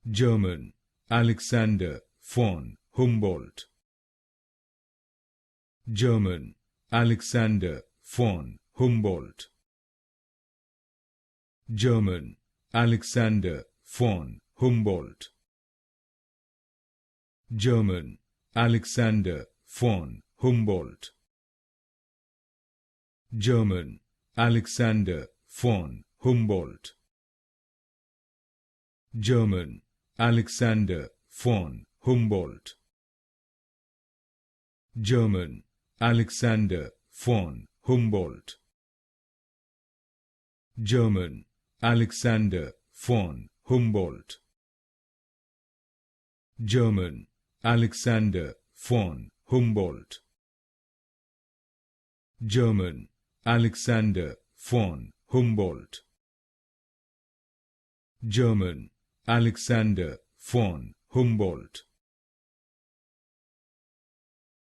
German, Alexander von Humboldt. German, Alexander von Humboldt. German, Alexander von Humboldt. German, Alexander von Humboldt. German, Alexander von Humboldt. German, Alexander von Humboldt. German, Alexander von Humboldt. German, Alexander von Humboldt. German, Alexander von Humboldt. German, Alexander von Humboldt. German, Alexander von Humboldt.